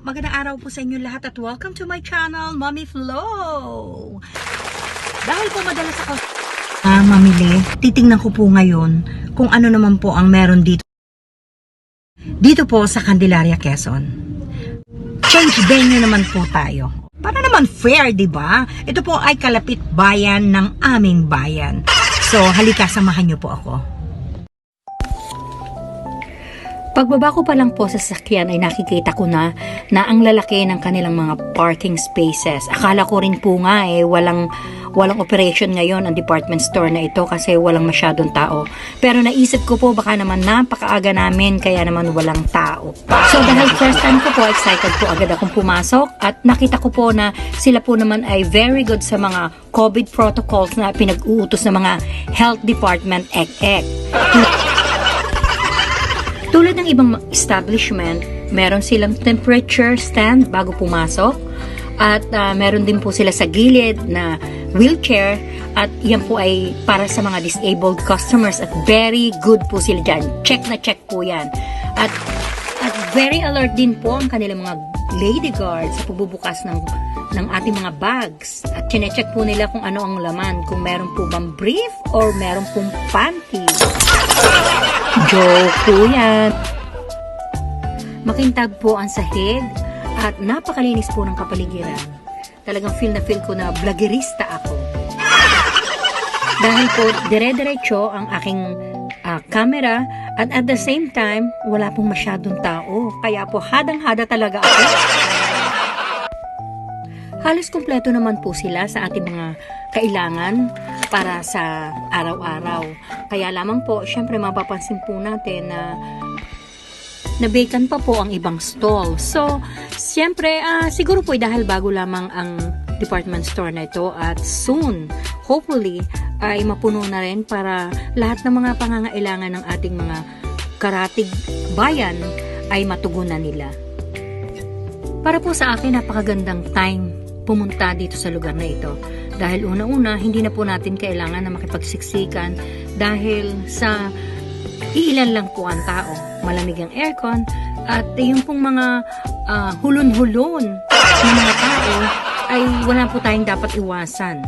magandang araw po sa inyo lahat at welcome to my channel, Mommy Flo. Dahil po madalas ako mamili, titingnan ko po ngayon kung ano naman po ang meron dito. Dito po sa Candelaria, Quezon. Change venue naman po tayo. Para naman fair, di ba? Ito po ay kalapit bayan ng aming bayan. So, halika, samahan niyo po ako. Pagbaba ko pa lang po sa sasakyan ay nakikita ko na ang lalaki ng kanilang mga parking spaces. Akala ko rin po nga walang operation ngayon ang department store na ito kasi walang masyadong tao. Pero naisip ko po baka naman napakaaga namin kaya naman walang tao. So dahil first time ko po, excited po agad akong pumasok at nakita ko po na sila po naman ay very good sa mga COVID protocols na pinag-uutos ng mga health department ek-ek. Tulad ng ibang establishment, meron silang temperature stand bago pumasok at meron din po sila sa gilid na wheelchair at yan po ay para sa mga disabled customers at very good po sila dyan. Check na check po yan. At very alert din po ang kanilang mga lady guards sa pagbubukas ng ating mga bags. At chinecheck po nila kung ano ang laman, kung meron po bang brief or meron pong panty. Joke po yan. Makintab po ang sahig at napakalinis po ng kapaligiran. Talagang feel ko na vloggerista ako. Dahil po dire-diretso ang aking camera at the same time wala pong masyadong tao. Kaya po hadang-hada talaga ako. Halos kumpleto naman po sila sa ating mga kailangan para sa araw-araw. Kaya lamang po, syempre mapapansin po natin na vacant pa po ang ibang stall. So, syempre, siguro po dahil bago lamang ang department store na ito at soon, hopefully, ay mapuno na rin para lahat ng mga pangangailangan ng ating mga karatig bayan ay matugunan nila. Para po sa akin, napakagandang time pumunta dito sa lugar na ito. Dahil una-una, hindi na po natin kailangan na makipagsiksikan dahil sa iilan lang po ang tao. Malamig ang aircon at yung pong mga hulon-hulon ng mga tao ay wala po tayong dapat iwasan.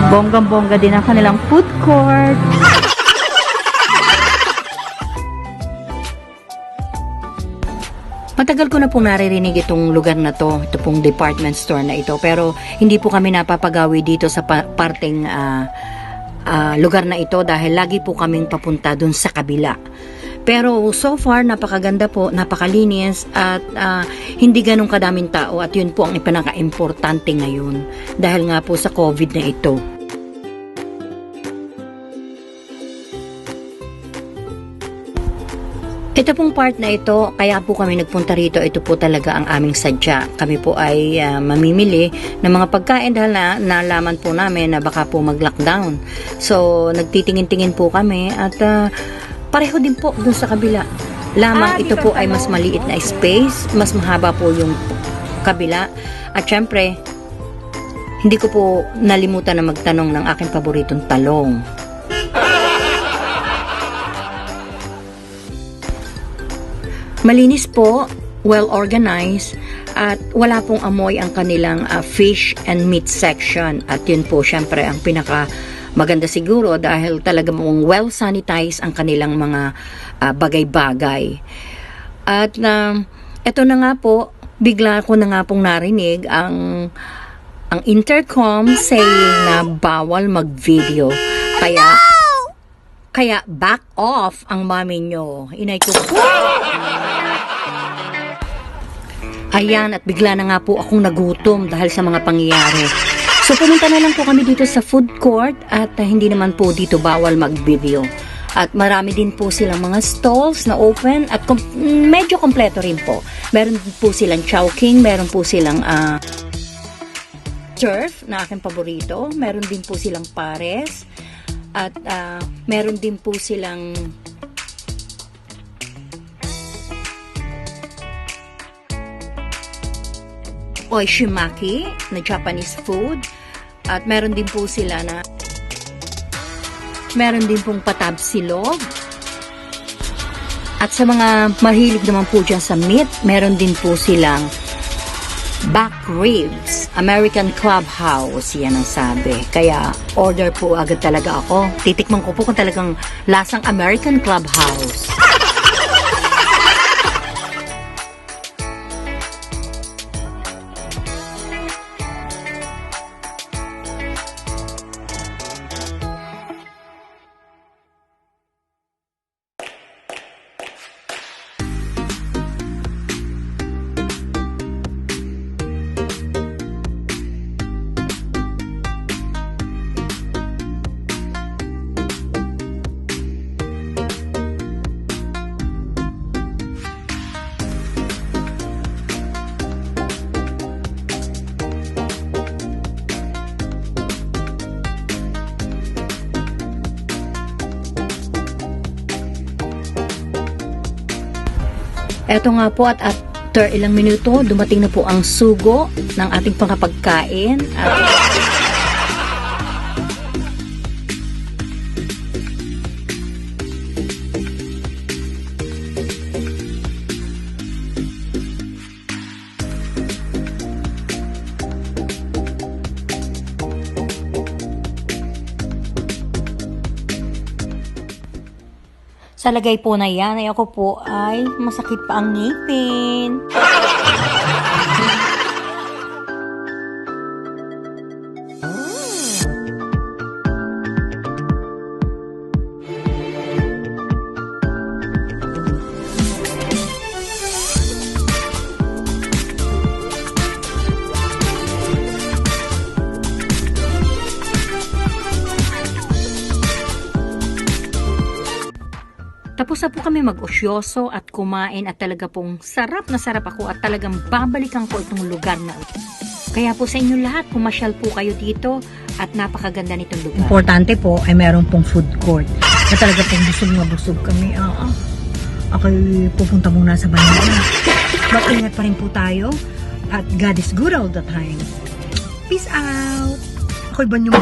Bonggang-bongga din ang kanilang food court. Matagal ko na pong naririnig itong lugar na to, ito pong department store na ito, pero hindi po kami napapagawi dito sa parteng lugar na ito dahil lagi po kaming papunta dun sa kabila. Pero so far, napakaganda po, napakalinis at hindi ganun kadaming tao at yun po ang ipinaka-importante ngayon dahil nga po sa COVID na ito. Ito pong part na ito, kaya po kami nagpunta rito, ito po talaga ang aming sadya. Kami po ay mamimili ng mga pagkain dahil nalaman po namin na baka po mag-lockdown. So, nagtitingin-tingin po kami at pareho din po dun sa kabila. Lamang ito po ay mas maliit na space, mas mahaba po yung kabila. At syempre, hindi ko po nalimutan na magtanong ng aking paboritong talong. Malinis po, well organized, at wala pong amoy ang kanilang fish and meat section. At yun po syempre ang pinaka maganda siguro dahil talaga mong well sanitized ang kanilang mga bagay-bagay. At eto na nga po, bigla ko na nga pong narinig ang intercom saying na bawal mag-video. Kaya back off ang mami nyo. Inay ko po. Ayan, at bigla na nga po akong nagutom dahil sa mga pangyayari. So pumunta na lang po kami dito sa food court at hindi naman po dito bawal mag-video. At marami din po silang mga stalls na open at medyo kompleto rin po. Meron po silang chowking, meron po silang surf na aking paborito, meron din po silang pares at meron din po silang oishimaki na Japanese food at meron din po sila na Meron din pong patabsilog. At sa mga mahilig naman po dyan sa meat, meron din po silang back ribs, American Clubhouse, yan ang sabi. Kaya order po agad talaga ako. Titikman ko po kung talagang lasang American Clubhouse. Eto nga po at after ilang minuto, dumating na po ang sugo ng ating pangkapagkain. At sa lagay po na yan, ay ako po ay masakit pa ang ngipin. Tapos na po kami mag-osyoso at kumain at talaga pong sarap na sarap ako at talagang babalikan ko itong lugar na ito. Kaya po sa inyo lahat, pumasyal po kayo dito at napakaganda nitong lugar. Importante po ay meron pong food court na talaga pong busog na busog kami. Ako'y pupunta muna sa banyo. Mag-ingat pa rin po tayo at God is good all the time. Peace out! Ako'y banyo.